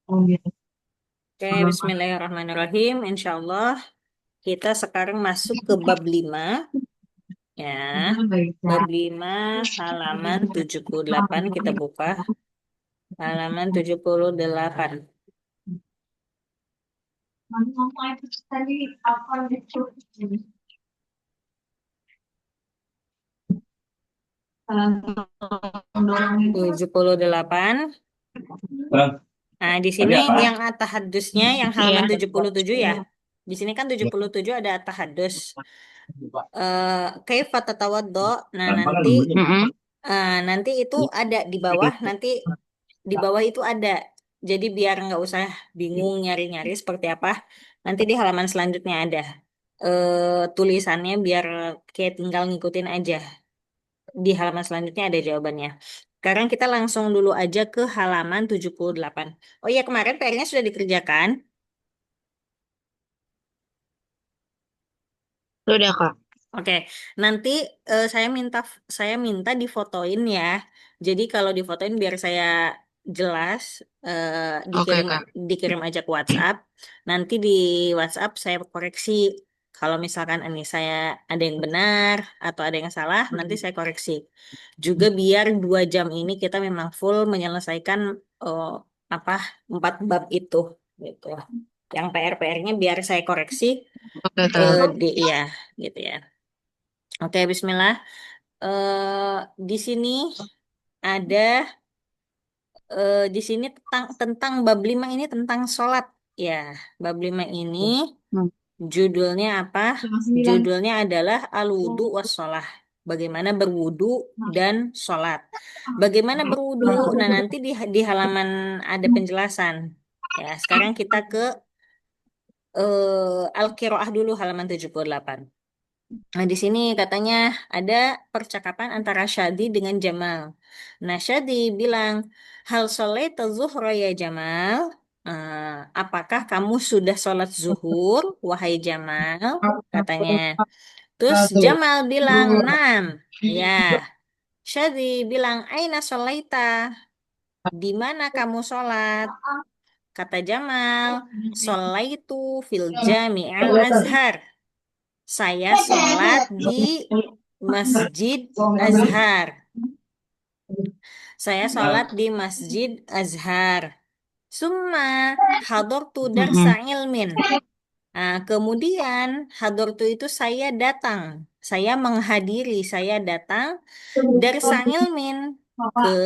Oke, bismillahirrahmanirrahim. Insya Allah kita sekarang masuk ke bab 5, ya. Bab 5 halaman 78 kita buka. Halaman 78. Tujuh puluh delapan. Nah, di sini yang at-tahaddusnya yang Iya. halaman 77 ya. Di sini kan 77 ada at-tahaddus. Kaifa tatawaddo. Nah, nanti Mm-mm. nanti itu ada di bawah, nanti di bawah itu ada. Jadi biar nggak usah bingung nyari-nyari seperti apa. Nanti di halaman selanjutnya ada tulisannya biar kayak tinggal ngikutin aja. Di halaman selanjutnya ada jawabannya. Sekarang kita langsung dulu aja ke halaman 78. Oh iya, kemarin PR-nya sudah dikerjakan. Udah, Kak. Oke, nanti saya minta difotoin ya. Jadi kalau difotoin biar saya jelas, Oke, dikirim Kak. dikirim aja ke WhatsApp. Nanti di WhatsApp saya koreksi. Kalau misalkan ini saya ada yang benar atau ada yang salah, nanti saya koreksi. Juga biar 2 jam ini kita memang full menyelesaikan eh, apa 4 bab itu, gitu. Yang PR-nya biar saya koreksi Oke, Kak. ya, gitu ya. Oke, Bismillah. Di sini ada di sini tentang bab 5 ini tentang sholat. Ya, bab 5 ini Hmm. judulnya apa? Judulnya adalah Al-Wudu was-Sholah. Bagaimana berwudu dan sholat. Bagaimana berwudu? Nah, nanti di halaman ada penjelasan. Ya, sekarang kita ke Al-Qiraah dulu halaman 78. Nah, di sini katanya ada percakapan antara Syadi dengan Jamal. Nah, Syadi bilang, hal sholaita zuhra ya Jamal? Eh, apakah kamu sudah sholat zuhur, wahai Jamal? Katanya. Terus Jamal bilang, nam. Ya. Syadi bilang, aina sholaita? Di mana kamu sholat? Kata Jamal, sholaitu fil jami'al azhar. Saya sholat di Masjid Azhar. Saya sholat di Masjid Azhar. Summa hadortu darsa Mm-mm. ilmin. Nah, kemudian hadortu itu saya datang. Saya menghadiri, saya datang darsa ilmin ke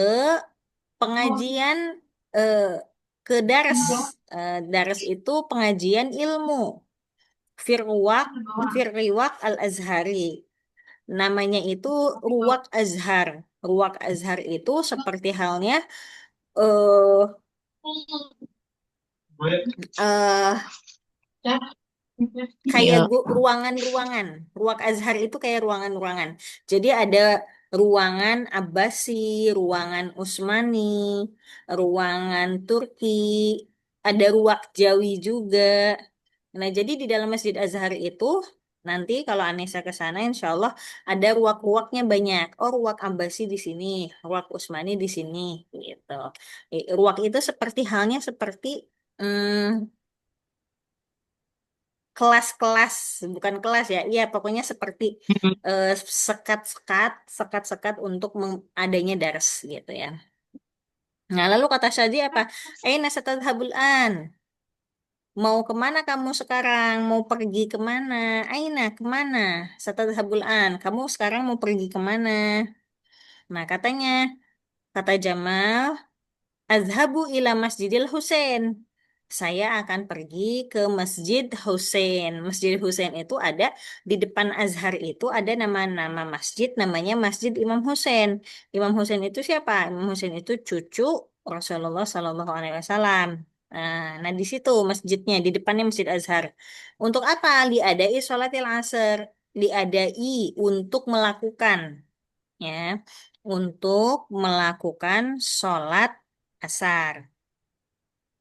pengajian eh, ke dars. Dars itu pengajian ilmu. Firwak Firriwak Al-Azhari. Namanya itu Ruwak Azhar. Ruwak Azhar itu seperti halnya eh eh kayak Iya. ruangan-ruangan. Ruwak Azhar itu kayak ruangan-ruangan. Jadi ada ruangan Abbasi, ruangan Utsmani, ruangan Turki, ada ruwak Jawi juga. Nah, jadi di dalam Masjid Azhar itu nanti kalau Anissa ke sana, insya Allah ada ruak-ruaknya banyak. Oh, ruak Abbasi di sini, ruak Utsmani di sini, gitu. Ruak itu seperti halnya seperti hmm, kelas-kelas, bukan kelas ya, iya pokoknya seperti Mm-mm. eh, sekat-sekat untuk adanya dars gitu ya. Nah, lalu kata Syadi apa? Aina satadhabul an? Mau kemana kamu sekarang? Mau pergi kemana? Aina, kemana? Satadhabul an. Kamu sekarang mau pergi kemana? Nah, kata Jamal, Azhabu ila Masjidil Husain. Saya akan pergi ke Masjid Husain. Masjid Husain itu ada di depan Azhar itu ada nama-nama masjid namanya Masjid Imam Husain. Imam Husain itu siapa? Imam Husain itu cucu Rasulullah Shallallahu Alaihi Wasallam. Nah, di situ masjidnya di depannya Masjid Azhar. Untuk apa? Liadai sholatil asr. Liadai untuk melakukan ya untuk melakukan sholat asar.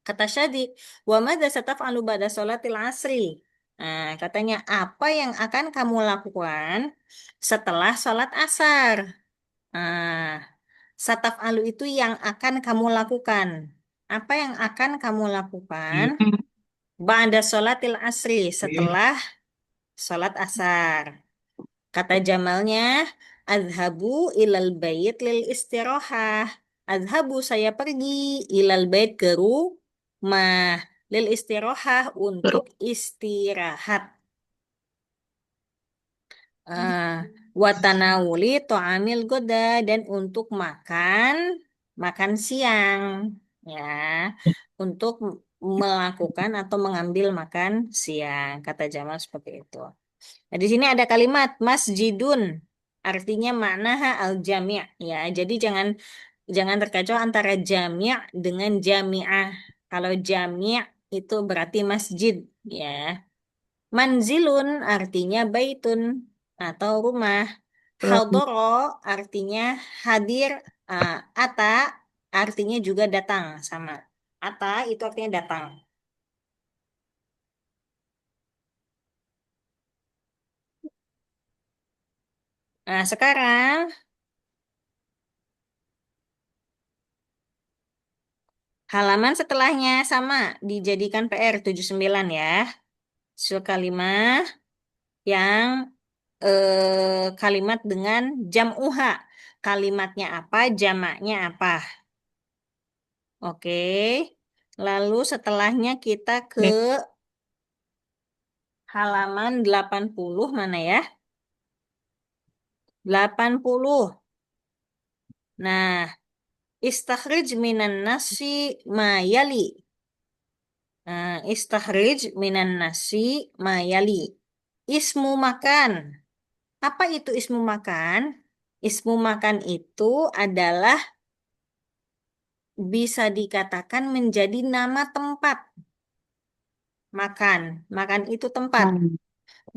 Kata Syadi, wa madza sataf'alu ba'da sholatil asri? Nah, katanya apa yang akan kamu lakukan setelah sholat asar? Nah, sataf'alu itu yang akan kamu lakukan. Apa yang akan kamu lakukan ba'da sholatil asri setelah sholat asar? Kata Jamalnya, azhabu ilal bait lil istirahah. Azhabu saya pergi ilal bait ke rumah lil istirahah untuk istirahat. Ah, watanawuli to'amil goda dan untuk makan siang ya untuk melakukan atau mengambil makan siang kata Jamal seperti itu. Nah, di sini ada kalimat masjidun artinya maknaha al-jami' ya. Jadi jangan jangan terkecoh antara jami' dengan jami'ah. Kalau jami' itu berarti masjid ya. Manzilun artinya baitun atau rumah. Hadoro artinya hadir. ah, ata artinya juga datang sama. Ata itu artinya datang. Nah, sekarang halaman setelahnya sama dijadikan PR 79 ya. Sul kalimah yang kalimat dengan jam'uha. Kalimatnya apa, jamaknya apa. Oke. Lalu setelahnya kita ke Ya. halaman 80 mana ya? 80. Nah, istakhrij minan nasi ma yali. Nah, istakhrij minan nasi ma yali. Ismu makan. Apa itu ismu makan? Ismu makan itu adalah bisa dikatakan menjadi nama tempat makan. Makan itu tempat. Hmm.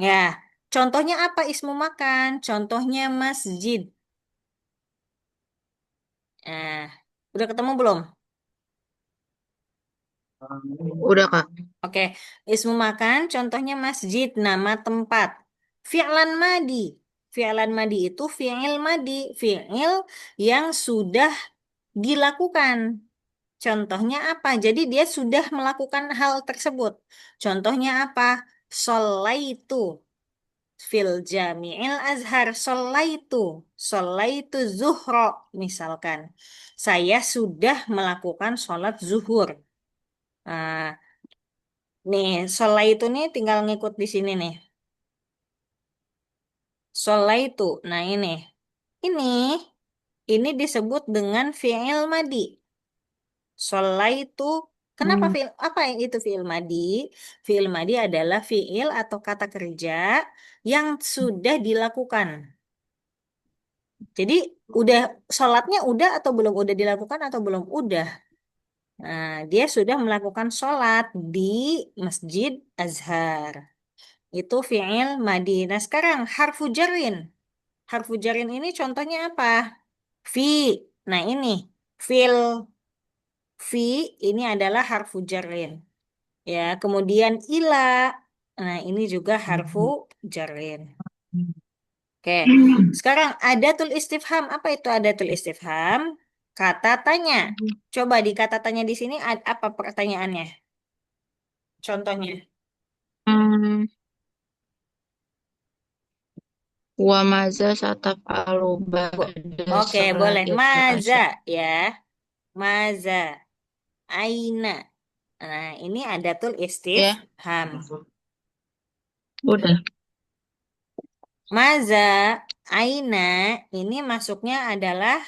Ya, contohnya apa ismu makan? Contohnya masjid. Nah, udah ketemu belum? Udah, Kak. Oke, ismu makan contohnya masjid, nama tempat. Fi'lan madi. Fi'lan madi itu fi'il madi, fi'il yang sudah dilakukan. Contohnya apa? Jadi dia sudah melakukan hal tersebut. Contohnya apa? Sholaitu fil jami'il azhar. Sholaitu zuhro misalkan. Saya sudah melakukan sholat zuhur. Nah, nih, sholaitu nih tinggal ngikut di sini nih. Sholaitu. Nah, ini. Ini disebut dengan fi'il madi. Sholaitu. Kenapa Hmm. fi'il? Apa yang itu fi'il madi? Fi'il madi adalah fi'il atau kata kerja yang sudah dilakukan. Jadi udah sholatnya udah atau belum udah dilakukan atau belum udah. Nah, dia sudah melakukan sholat di Masjid Azhar. Itu fi'il madi. Nah, sekarang harfu jarin. Harfu jarin ini contohnya apa? Fi. Nah, ini fil fi ini adalah harfu jarin. Ya, kemudian ila. Nah, ini juga harfu jarin. Oke. Sekarang adatul istifham. Apa itu adatul istifham? Kata tanya. Coba di kata tanya di sini apa pertanyaannya? Contohnya. Hmm. Wa maza sataf'alu ba'da Oke, boleh. sholatil Maza asar. ya. Maza. Aina. Nah, ini adatul Ya, istifham. udah. Maza, aina, ini masuknya adalah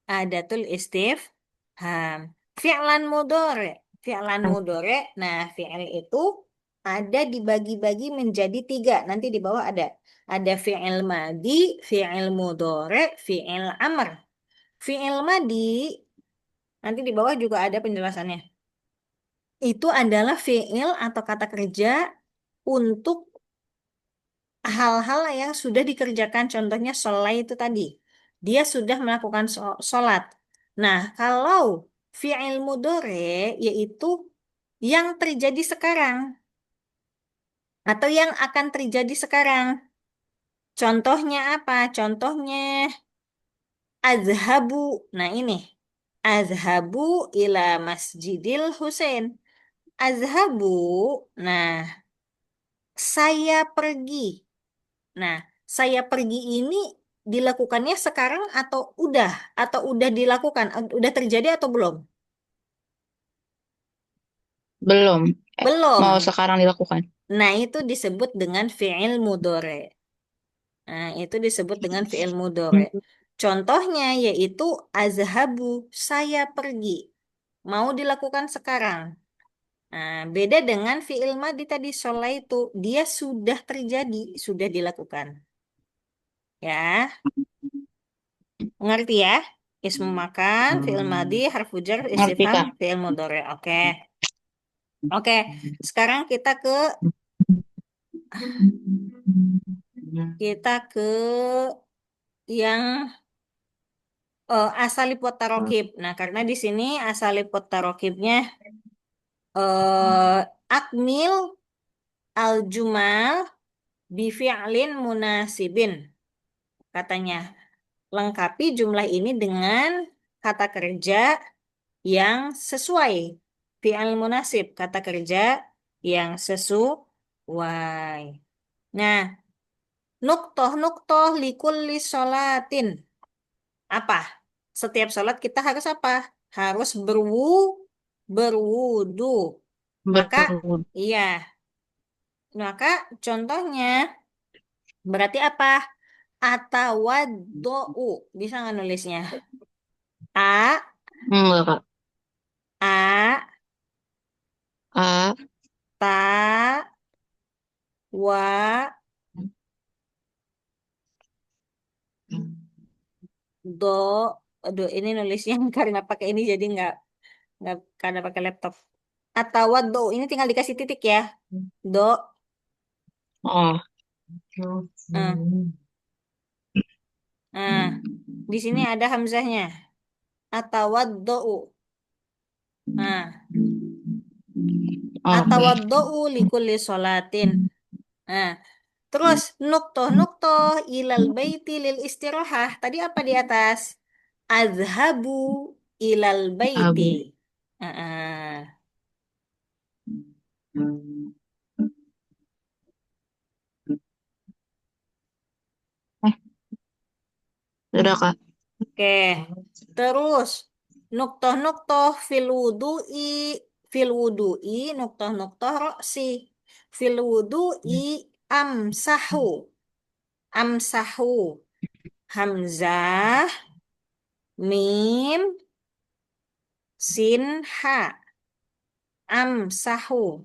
adatul istifham. Fi'lan mudore. Fi'lan mudore. Nah, fi'il itu ada dibagi-bagi menjadi tiga. Nanti di bawah ada. Ada fi'il madi, fi'il mudore, fi'il amr. Fi'il madi, nanti di bawah juga ada penjelasannya. Itu adalah fi'il atau kata kerja untuk hal-hal yang sudah dikerjakan, contohnya sholat itu tadi. Dia sudah melakukan sholat. Nah, kalau fi'il mudore, yaitu yang terjadi sekarang, atau yang akan terjadi sekarang. Contohnya apa? Contohnya azhabu. Nah, ini. Azhabu ila Masjidil Husain. Azhabu, nah, saya pergi. Nah, saya pergi ini dilakukannya sekarang atau udah dilakukan, udah terjadi atau belum? Belum. Mau Belum. sekarang dilakukan. Nah, itu disebut dengan fi'il mudhari. Nah, itu disebut dengan fi'il mudhari. Hmm. Contohnya yaitu azhabu, saya pergi. Mau dilakukan sekarang. Nah, beda dengan fi'il madi tadi itu dia sudah terjadi, sudah dilakukan. Ya, ngerti ya? Ismu makan, fi'il madi, harfu jar, Ngerti, istifham, Kak. fi'il mudhari. Oke. Oke. Sekarang kita ke yang asalipot tarokib. Nah, karena di sini asalipot tarokibnya akmil al-jumal bifi'lin munasibin. Katanya, lengkapi jumlah ini dengan kata kerja yang sesuai. Fi'al munasib, kata kerja yang sesuai. Nah, nuktoh likulli sholatin. Apa? Setiap sholat kita harus apa? Harus berwudu. Maka, Berwudu. iya. Maka contohnya berarti apa? Atawaddo'u. Bisa nggak nulisnya? A, Enggak, Kak. A, A. Ta, Wa, Do. Aduh, ini nulisnya karena pakai ini jadi nggak karena pakai laptop. Atawaddo ini tinggal dikasih titik ya. Do. Oh. eh, Nah, di sini ada hamzahnya. Atawaddo. Nah, Oke. atawaddo likulli sholatin. Nah, terus nuktoh ilal baiti lil istirahah. Tadi apa di atas? Azhabu ilal baiti. Abu. Heeh. Eh, sudah, Kak. Oke. Terus fil wudu'i nuktoh roksi fil wudu'i amsahu amsahu hamzah mim sin ha amsahu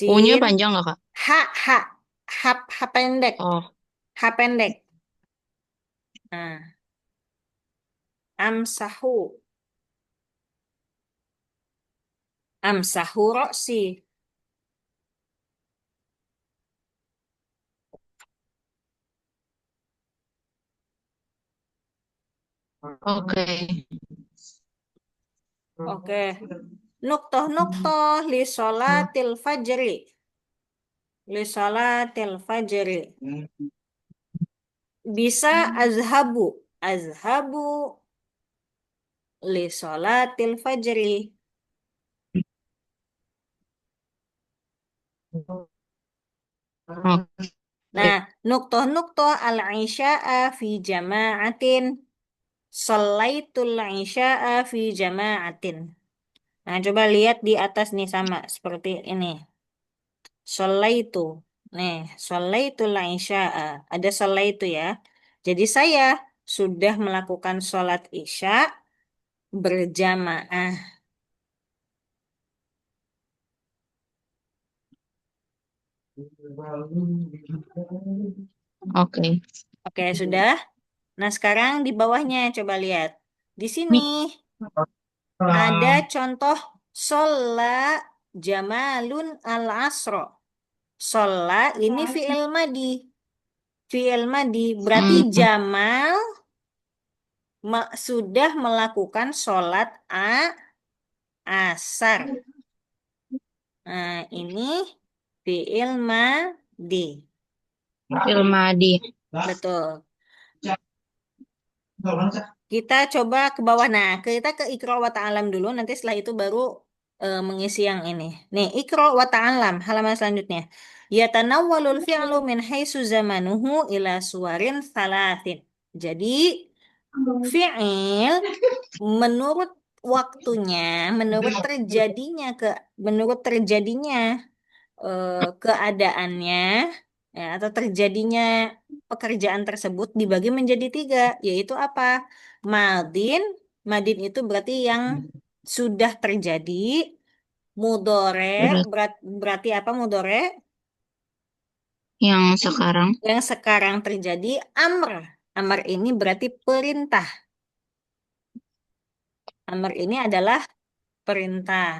U-nya sin panjang nggak, Kak? ha ha ha pendek Oh. ha pendek. Nah, amsahu amsahu roksi. Oke. Oke. Nuktoh li sholatil fajri. Li sholatil fajri. Bisa azhabu. Azhabu li sholatil fajri. Nah, Oke. nuktoh al-isya'a fi jama'atin. Salaitul isya'a fi jama'atin. Nah, coba lihat di atas nih sama seperti ini. Salaitu. Nih, salaitul isya'a. Ada salaitu ya. Jadi saya sudah melakukan sholat isya berjamaah. Oke. Oke, sudah. Nah, sekarang di bawahnya coba lihat. Di sini Mi. ada contoh sholla jamalun al-asro. Sholla ini fi'il madi. Fi'il madi berarti Hmm. Jamal sudah melakukan sholat asar. Nah, ini fi'il madi. Ilmadi. Betul. Kita coba ke bawah. Nah, kita ke Iqra wa ta'alam dulu. Nanti setelah itu baru mengisi yang ini. Nih, Iqra wa ta'alam. Halaman selanjutnya. Yatanawwalul fi'lu min haitsu zamanuhu ila suwarin thalathin. Jadi, fi'il menurut waktunya, menurut terjadinya keadaannya ya, atau terjadinya pekerjaan tersebut dibagi menjadi tiga, yaitu apa? Madin, Madin itu berarti yang sudah terjadi. Mudore, Berat. berarti apa mudore? Yang sekarang. Yang sekarang terjadi. Amr, Amr ini berarti perintah. Amr ini adalah perintah.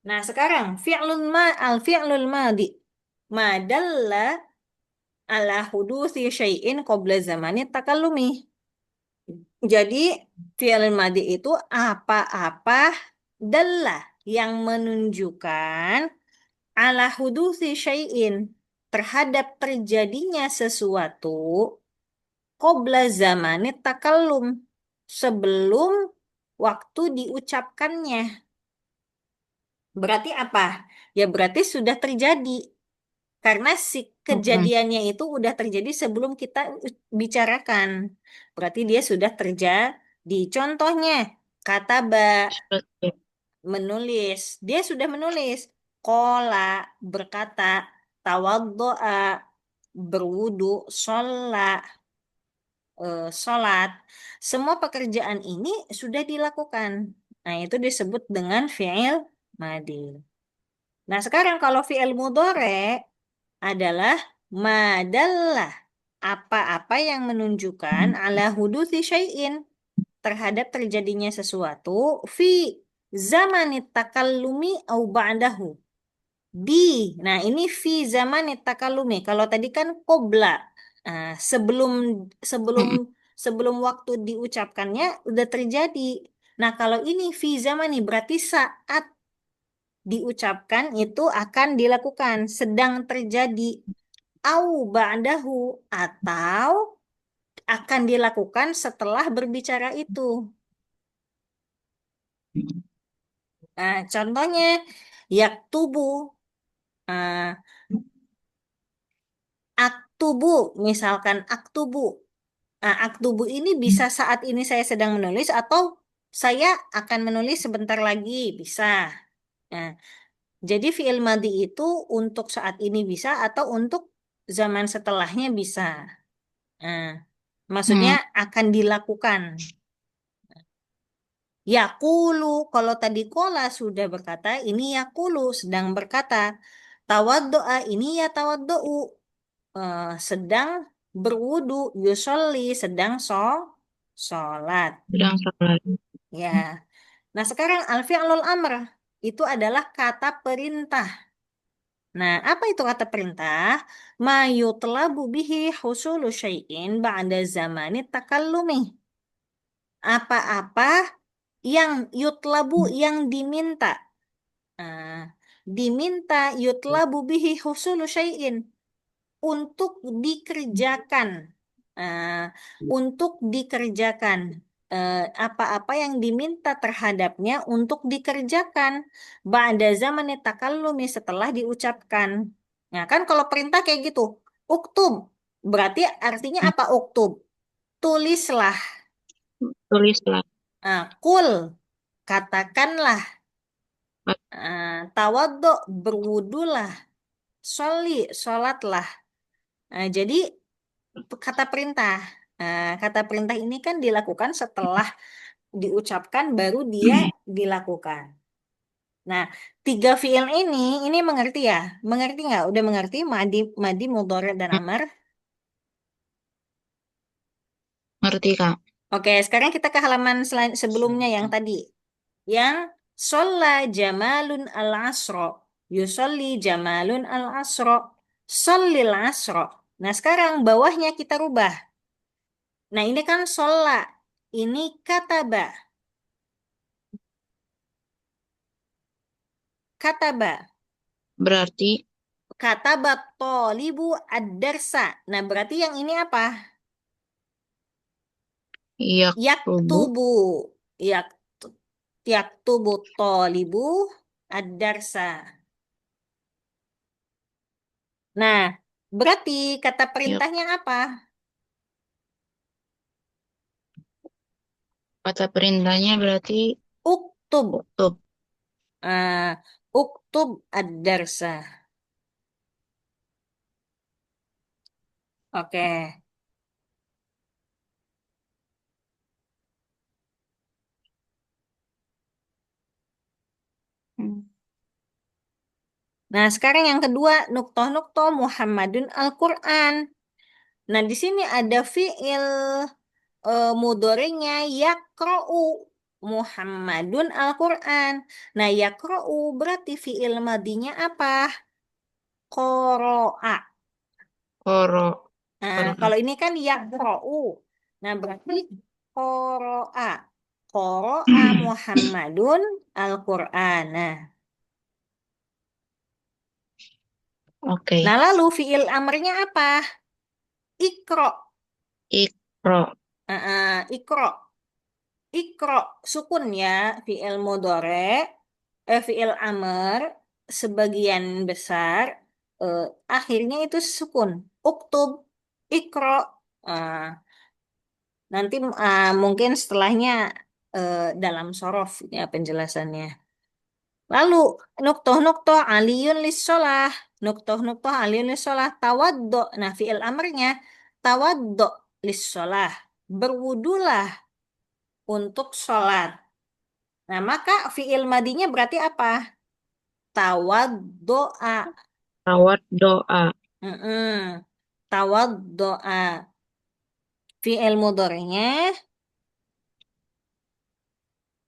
Nah, sekarang al-fi'lul madi. Madalla ala hudusi syai'in qabla zamani takallumi. Jadi, fi'il madi itu apa-apa adalah yang menunjukkan ala hudusi syai'in terhadap terjadinya sesuatu qabla zamani takallum sebelum waktu diucapkannya. Berarti apa? Ya berarti sudah terjadi. Karena si Mm-mm. kejadiannya itu udah terjadi sebelum kita bicarakan. Berarti dia sudah terjadi. Contohnya, kata ba Betul. menulis. Dia sudah menulis. Kola berkata, tawaddoa berwudu, sholat, sholat. Semua pekerjaan ini sudah dilakukan. Nah, itu disebut dengan fi'il madi. Nah, sekarang kalau fi'il mudhari adalah madallah apa-apa yang menunjukkan ala hudusi syai'in terhadap terjadinya sesuatu fi zamanit takallumi au ba'dahu di nah ini fi zamanit takallumi kalau tadi kan qobla. Nah, sebelum sebelum Mm-mm. sebelum waktu diucapkannya udah terjadi. Nah, kalau ini fi zamani berarti saat diucapkan itu akan dilakukan sedang terjadi au ba'dahu atau akan dilakukan setelah berbicara itu. Nah, contohnya yaktubu, ah, aktubu, misalkan aktubu. Nah, aktubu ini bisa saat ini saya sedang menulis atau saya akan menulis sebentar lagi, bisa. Nah, jadi fi'il madhi itu untuk saat ini bisa atau untuk zaman setelahnya bisa. Nah, maksudnya Mm. akan dilakukan. Yakulu, kalau tadi kola sudah berkata, ini yakulu sedang berkata. Tawaddoa ini ya tawaddo'u, sedang berwudu, yusolli sedang sholat. Sedang sholat. Ya. Nah, sekarang al-fi'lul amr itu adalah kata perintah. Nah, apa itu kata perintah? Ma yutlabu bihi husulu syai'in ba'da zamani takallumi. Apa-apa yang yutlabu yang diminta. Nah, diminta yutlabu bihi husulu syai'in untuk dikerjakan. Nah, untuk dikerjakan. Apa-apa yang diminta terhadapnya untuk dikerjakan. Ba'da zaman takallumi setelah diucapkan. Nah, kan kalau perintah kayak gitu. Uktub. Berarti artinya Mm. apa uktub? Tulislah. Tulislah. Kul. Katakanlah. Tawaddo, berwudulah. Soli, sholatlah. Jadi kata perintah. Kata perintah ini kan dilakukan setelah diucapkan baru dia dilakukan. Nah, tiga fiil ini mengerti ya? Mengerti nggak? Udah mengerti madi, madi, mudhari dan amar? Ngerti, Kak? Oke, sekarang kita ke halaman sebelumnya yang tadi. Yang sholla jamalun al-asro. Yusolli jamalun al-asro. Shollil asro. Nah, sekarang bawahnya kita rubah. Nah, ini kan sholla. Ini kataba. Kataba. Berarti Kata tolibu ad-darsa. Nah, berarti yang ini apa? Yaktubu. Yaktubu. Yak, yaktubu tolibu ad-darsa. Nah, berarti kata Yak. perintahnya apa? Kata perintahnya berarti Uktub. uktub. Uktub ad-darsa. Oke. Hmm. Nah, sekarang yang kedua, nuktoh-nuktoh Muhammadun Al-Quran. Nah, di sini ada fiil mudhari'nya yakro'u. Muhammadun Al-Quran. Nah, yakro'u berarti fiil madinya apa? Qoro'a. Koro. Nah, Koro. kalau ini kan yakro'u. Nah, berarti qoro'a. Qoro'a Muhammadun Al-Quran. Nah, Oke. lalu fiil amrnya apa? Ikro. Ikro. Ikro. Ikro. Sukun ya. Fiil mudhari. Fiil amr. Sebagian besar. eh, Akhirnya itu sukun. Uktub. Ikro. Ah, nanti mungkin setelahnya dalam sorof ya penjelasannya. Lalu nuktoh-nuktoh aliyun lissolah. Nuktoh-nuktoh aliyun lissolah. Tawaddo. Nah, fi'il amrnya. Tawaddo lissolah. Berwudulah untuk sholat. Nah, maka fi'il madinya berarti apa? Tawaddo'a. Rawat doa. Mm-mm. Tawaddo'a. Fi'il mudhari'nya.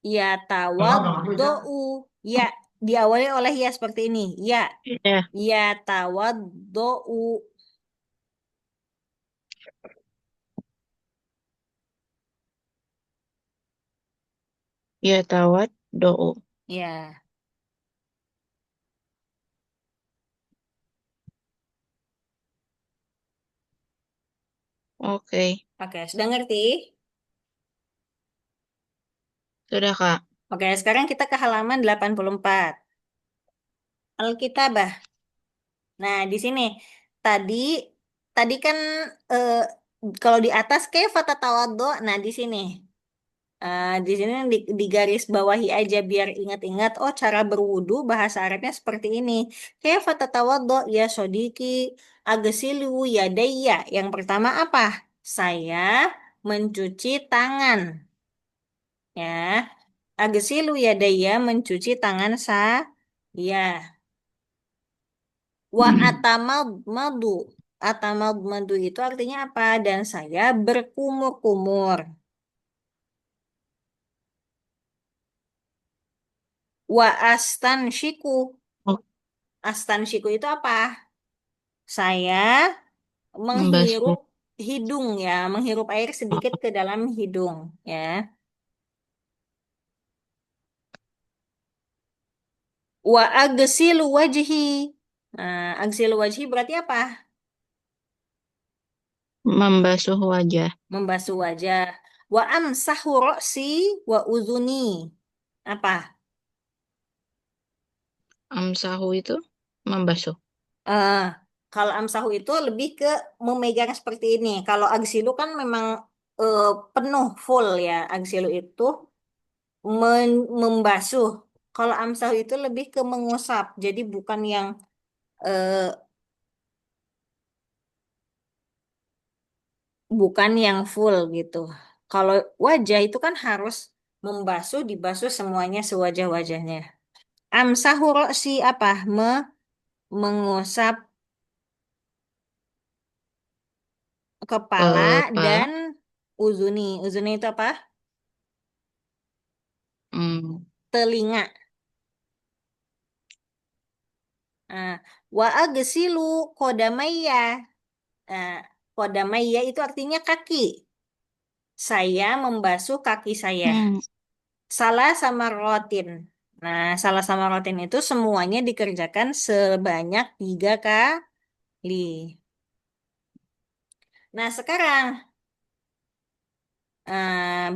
Ya tawaddo'u. Ya. Diawali oleh ya seperti ini. Ya. Ya. Ya tawaddo'u. Ya tawat doa. Ya. Oke. Oke, sudah ngerti? Sudah, Kak. Oke, sekarang kita ke halaman 84. Alkitabah. Nah, di sini tadi tadi kan eh, kalau di atas kayak fata tawaddo. Nah, di sini di garis bawahi aja biar ingat-ingat oh cara berwudu bahasa Arabnya seperti ini. Kayak fata tawaddo ya sodiki agesilu ya daya. Yang pertama apa? Saya mencuci tangan. Ya, agesilu yadaya mencuci tangan saya. Wa atamadu. Atamadu itu artinya apa? Dan saya berkumur-kumur. Wa astanshiku. Oh, Astanshiku itu apa? Saya menghirup membasuh. hidung ya, menghirup air sedikit ke dalam hidung ya. Wa agsilu wajhi. Nah, agsilu wajhi berarti apa? Membasuh wajah. Membasuh wajah. Wa amsahu ro'si wa uzuni. Apa? Amsahu itu membasuh. Eh, Kalau amsahu itu lebih ke memegang seperti ini. Kalau agsilu kan memang eh, penuh full ya. Agsilu itu membasuh. Kalau amsahu itu lebih ke mengusap. Jadi eh, bukan yang full gitu. Kalau wajah itu kan harus dibasuh semuanya sewajah-wajahnya. Amsahu ro'si apa? Mengusap kepala Kepala. dan uzuni. Uzuni itu apa? Hmm. Telinga. Nah, wa agsilu kodamayya. Nah, kodamayya itu artinya kaki. Saya membasuh kaki saya. Hmm. Salah sama rotin. Nah, salah sama rotin itu semuanya dikerjakan sebanyak 3 kali. Nah, sekarang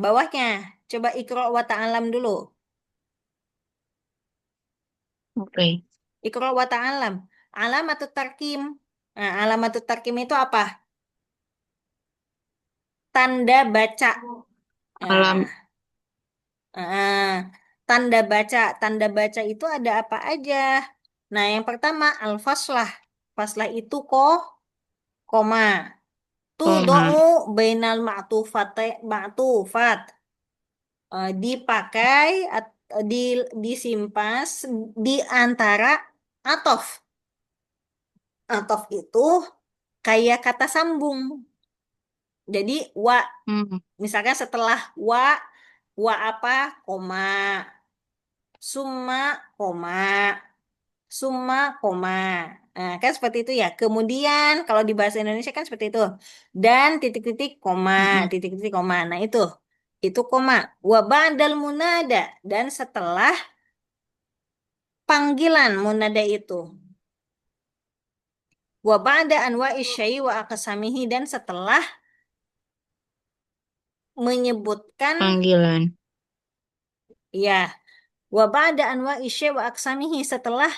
bawahnya. Coba Iqra wa ta'alam dulu. Oke. Iqra wa ta'alam. Alamatut tarkim. Nah, alamatut tarkim itu apa? Tanda baca. Alam. Nah, eh, tanda baca. Tanda baca itu ada apa aja? Nah, yang pertama al-faslah. Faslah itu koma. Tudu'u Koma. bainal ma'tufat. Dipakai disimpan di antara atof. Atof itu kayak kata sambung. Jadi wa, Hmm. misalkan setelah wa apa? Koma, summa, koma, summa, koma. Nah, kan seperti itu ya. Kemudian kalau di bahasa Indonesia kan seperti itu. Dan titik-titik koma, Mm-mm. titik-titik koma. Nah, itu koma. Wa ba'dal munada dan setelah panggilan munada itu. Wa ba'da anwa'i syai' wa aqsamihi dan setelah menyebutkan Panggilan. ya wa ba'da anwa'i syai' wa aqsamihi setelah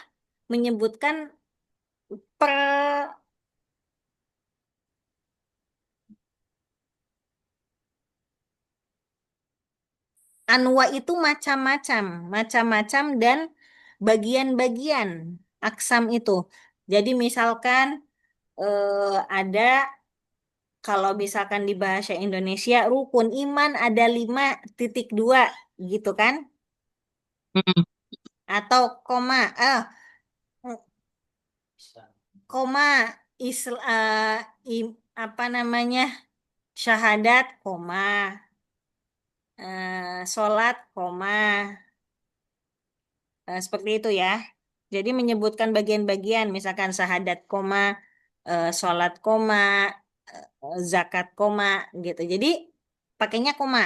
menyebutkan per anwa itu macam-macam, macam-macam dan bagian-bagian aksam itu. Jadi misalkan ada kalau misalkan di bahasa Indonesia rukun iman ada 5,2 gitu kan? Mm. Atau koma apa namanya syahadat koma sholat koma seperti itu ya. Jadi menyebutkan bagian-bagian misalkan syahadat koma sholat koma zakat koma gitu. Jadi pakainya koma.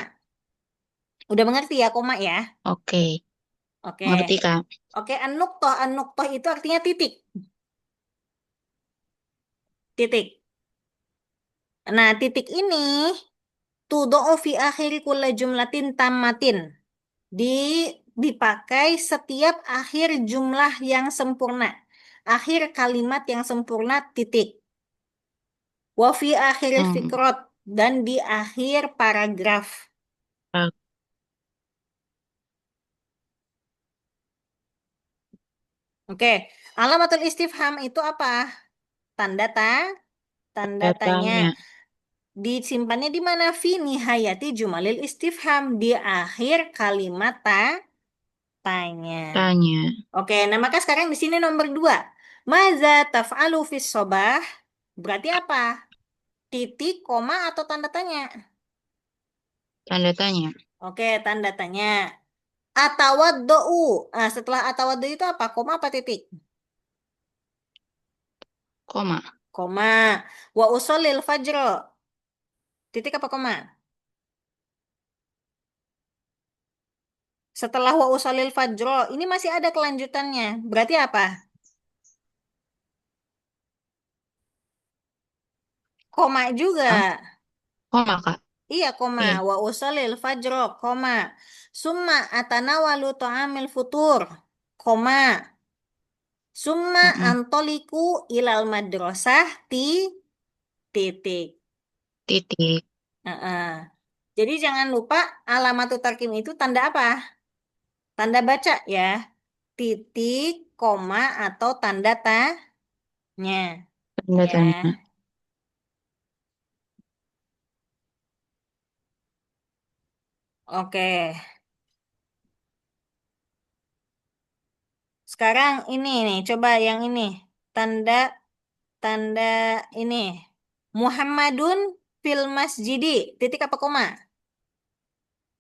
Udah mengerti ya koma ya? Oke. Oke. Ngerti, Kak. Oke, an-nuqtah itu artinya titik. Titik. Nah, titik ini tudho'u fi akhiri kulla jumlatin tammatin. Di dipakai setiap akhir jumlah yang sempurna. Akhir kalimat yang sempurna titik. Wa fi akhiril Hmm. fikrot dan di akhir paragraf. Ah, Oke, alamatul istifham itu apa? Tanda tanda tanya. Datanya. Disimpannya di mana? Fi nihayati jumalil istifham di akhir kalimat tanya. Tanya. Oke, nah maka sekarang di sini nomor 2. Maza taf'alu fis sobah berarti apa? Titik, koma, atau tanda tanya? Tanda tanya. Oke, tanda tanya. Atawaddo'u. Nah, setelah atawaddo itu apa? Koma apa titik? Koma. Koma. Wa usolil fajro. Titik apa koma? Setelah wa usolil fajro, ini masih ada kelanjutannya. Berarti apa? Koma juga. Hah? Koma, Kak. Iya, koma. Iya. Wa usolil fajro, koma. Summa atanawalu ta'amil futur, koma. Summa Mm-mm. antoliku ilal madrasah titik. Titik. Heeh. Jadi jangan lupa alamatul tarkim itu tanda apa? Tanda baca ya. Titik, koma, atau tanda tanya. Tanda Ya. tanya. Oke. Sekarang ini nih, coba yang ini. Tanda tanda ini. Muhammadun fil masjidi. Titik apa koma?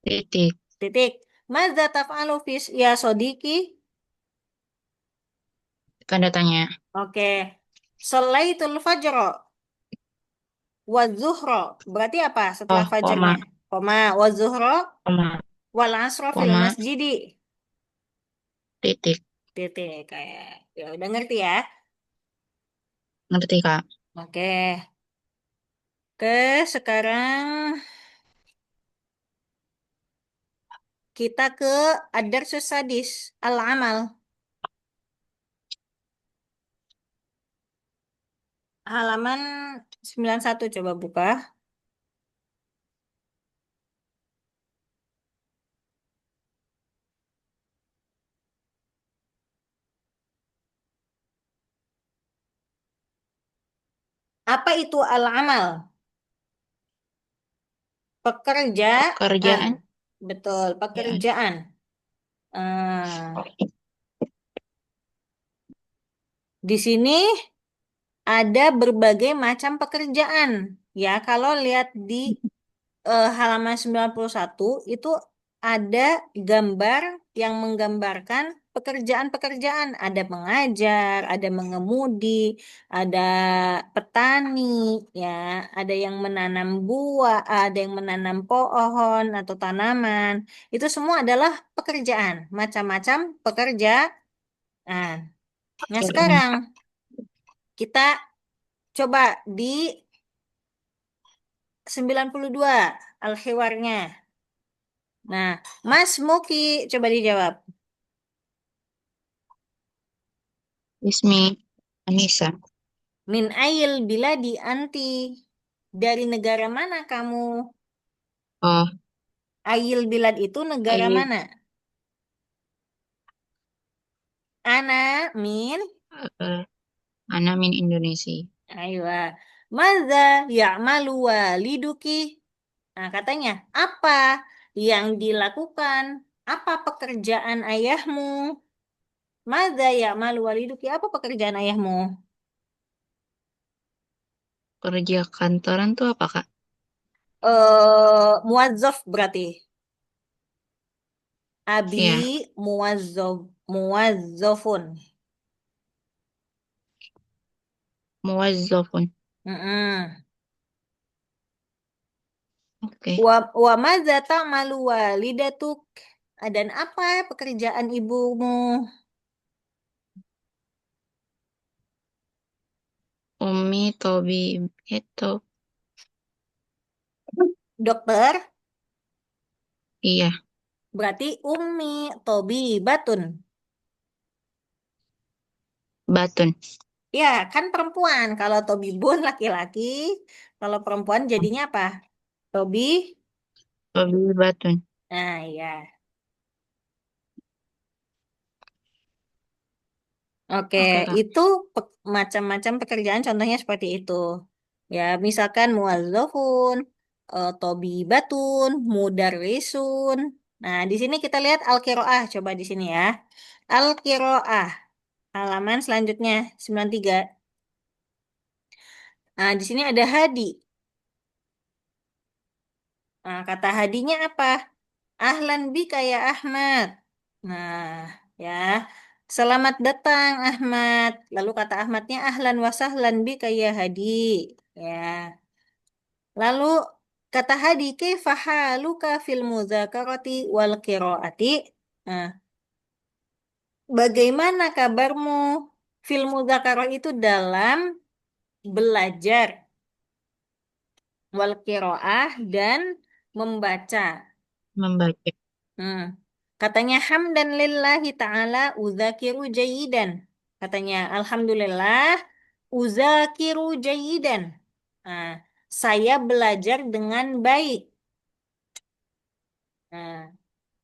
Titik. Titik. Madza taf'alu fis ya sodiki? Tanda tanya. Oke. Sholaitul fajro wa zuhro. Berarti apa setelah Oh, fajarnya? koma. Koma wa zuhro Koma. wal asro fil Koma. masjidi. Titik. Titik kayak ya udah ngerti ya. Ngerti, Kak. Oke. Sekarang kita ke ad-darsus sadis al-amal. Halaman 91 coba buka. Apa itu al-amal? Pekerjaan. Pekerjaan. Betul, Ya. pekerjaan. Eh, di sini ada berbagai macam pekerjaan. Ya, kalau lihat di halaman 91 itu ada gambar yang menggambarkan pekerjaan-pekerjaan. Ada pengajar, ada mengemudi, ada petani, ya, ada yang menanam buah, ada yang menanam pohon atau tanaman. Itu semua adalah pekerjaan, macam-macam pekerjaan. Nah, Pekerjaan. sekarang kita coba di 92 al-hiwarnya. Nah, Mas Muki, coba dijawab. Ismi Anissa. Min ayil biladi anti. Dari negara mana kamu? Oh, Ayil bilad itu negara Ayub. mana? Ana min. eh, Ana min Indonesia. Aywa. Maza ya'malu waliduki. Nah, katanya, apa yang dilakukan? Apa pekerjaan ayahmu? Maza ya'malu waliduki. Apa pekerjaan ayahmu? Kerja kantoran tuh apa, Kak? Muwazzaf berarti. Abi Iya, muwazzafun. muwazzafun. Mm-mm. Oke. Wa madza ta'malu walidatuk? Dan apa pekerjaan ibumu? Umi Tobi itu. Dokter, Iya, berarti Ummi Tobi Batun. Batun. Ya, kan perempuan. Kalau Tobibun laki-laki, kalau perempuan jadinya apa? Tobi. Tobi Batun. Nah, ya. Oke, Oke, Kak. itu macam-macam pekerjaan contohnya seperti itu. Ya, misalkan muwazzafun, tobibatun, mudarrisun. Nah, di sini kita lihat al-qiraah, coba di sini ya. Al-qiraah, halaman selanjutnya 93. Nah, di sini ada hadi. Nah, kata hadinya apa? Ahlan bika ya Ahmad. Nah, ya. Selamat datang Ahmad. Lalu kata Ahmadnya ahlan wa sahlan bika ya Hadi. Ya. Lalu kata Hadi, kaifa haluka fil mudzakarati wal qiraati? Nah, bagaimana kabarmu fil mudzakarah itu dalam belajar wal qiraah dan membaca. Membaca. Hmm. Katanya hamdan lillahi ta'ala uzakiru jayidan. Katanya alhamdulillah uzakiru jayidan. Nah, saya belajar dengan baik. Nah,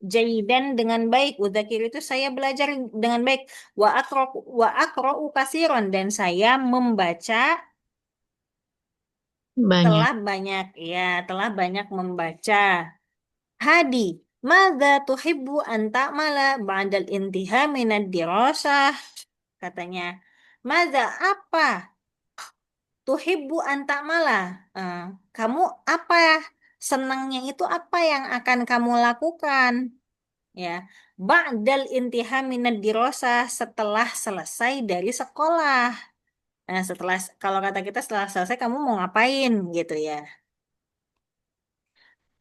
jayidan dengan baik. Uzakiru itu saya belajar dengan baik. Wa akra'u kasiron dan saya membaca Banyak. telah banyak. Ya, telah banyak membaca. Hadi, madza tuhibbu an ta'mala ba'dal intiha minad dirasah? Katanya, madza apa? Tuhibbu an ta'mala. Eh, kamu apa? Senangnya itu apa yang akan kamu lakukan? Ya, ba'dal intiha minad dirasah setelah selesai dari sekolah. Nah, kalau kata kita setelah selesai kamu mau ngapain gitu ya.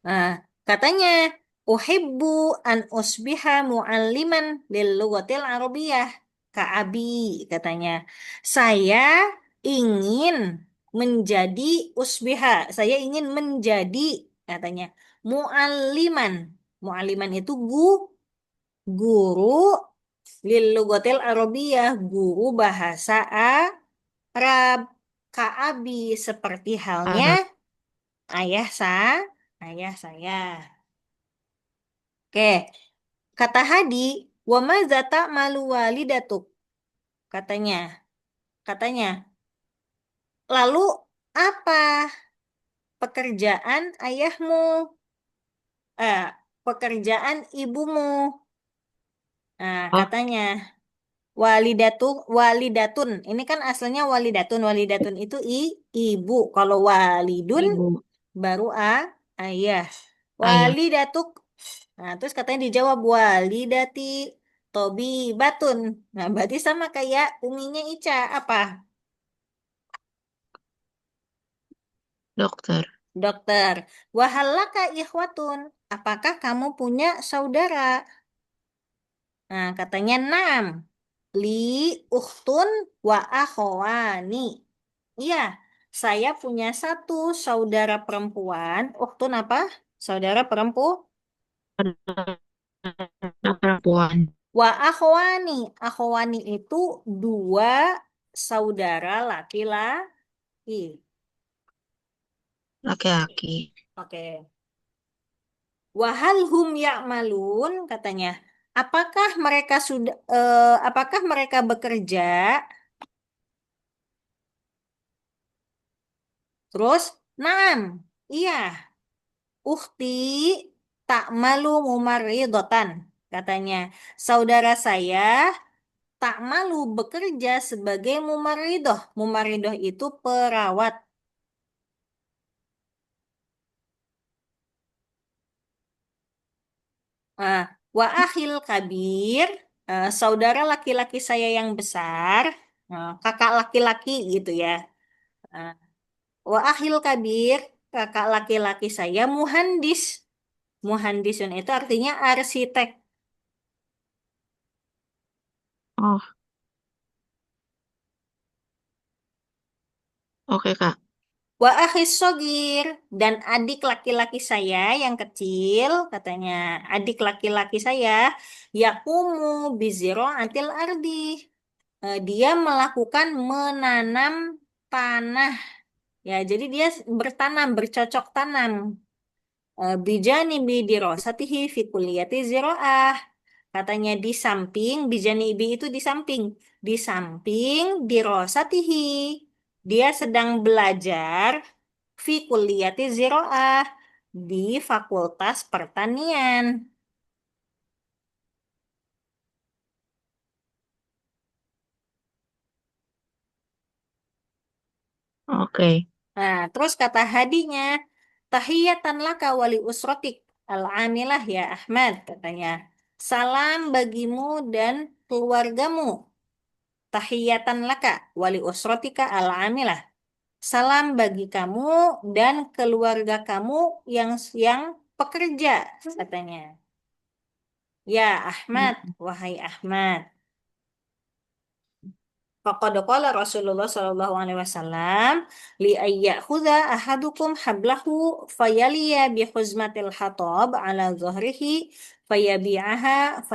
Nah, katanya Uhibbu an usbiha mu'alliman lil lughatil arabiyyah. Kak Abi katanya, saya ingin menjadi usbiha. Saya ingin menjadi katanya mu'alliman. Mu'alliman itu guru lil lughatil arabiyyah, guru bahasa Arab. Kak Abi seperti halnya Arab. ayah sa, ayah saya. Oke, kata Hadi, wa maza ta'malu walidatuk, katanya. Katanya, lalu apa pekerjaan ayahmu? Eh, pekerjaan ibumu. Nah, Oh, katanya walidatun. Ini kan aslinya walidatun. Walidatun itu ibu. Kalau walidun ibu. baru ayah. Ayah. Walidatuk. Nah, terus katanya dijawab walidati Tobi Batun. Nah, berarti sama kayak uminya Ica. Apa? Dokter. Dokter. Wahalaka ikhwatun. Apakah kamu punya saudara? Nah, katanya enam. Li ukhtun wa akhwani. Iya, saya punya satu saudara perempuan. Ukhtun apa? Saudara perempuan. Perempuan. Wa akhwani. Akhwani itu dua saudara laki-laki. Laki-laki. Oke. Wahal hum ya'malun katanya. Apakah mereka bekerja? Terus, naam. Iya, ukhti tak malu mumaridotan katanya. Saudara saya tak malu bekerja sebagai mumaridoh. Mumaridoh itu perawat. Ah, wa akhil kabir, saudara laki-laki saya yang besar, kakak laki-laki gitu ya. Ah, wa akhil kabir, kakak laki-laki saya muhandis. Muhandisun itu artinya arsitek. Oh, oke Kak. Wa akhis sogir, dan adik laki-laki saya yang kecil, katanya adik laki-laki saya, yakumu biziro antil ardi. Dia melakukan menanam tanah. Ya, jadi dia bertanam, bercocok tanam. Bijani bidirosatihi fi kulliyati ziro'ah. Katanya di samping, bijanibi itu di samping. Di samping dirosatihi. Dia sedang belajar fi kulliyati ziro'ah. Di Fakultas Pertanian. Oke. Nah, terus kata hadinya, tahiyatan laka wali usrotik al-amilah ya Ahmad, katanya. Salam bagimu dan keluargamu. Tahiyatan laka wali usrotika al-amilah. Salam bagi kamu dan keluarga kamu yang pekerja, katanya. Ya Ahmad, wahai Ahmad. Faqad qala Rasulullah sallallahu alaihi wasallam li ayyakhudha ahadukum hablahu fayaliya bi huzmatil hatab ala dhahrihi fayabi'aha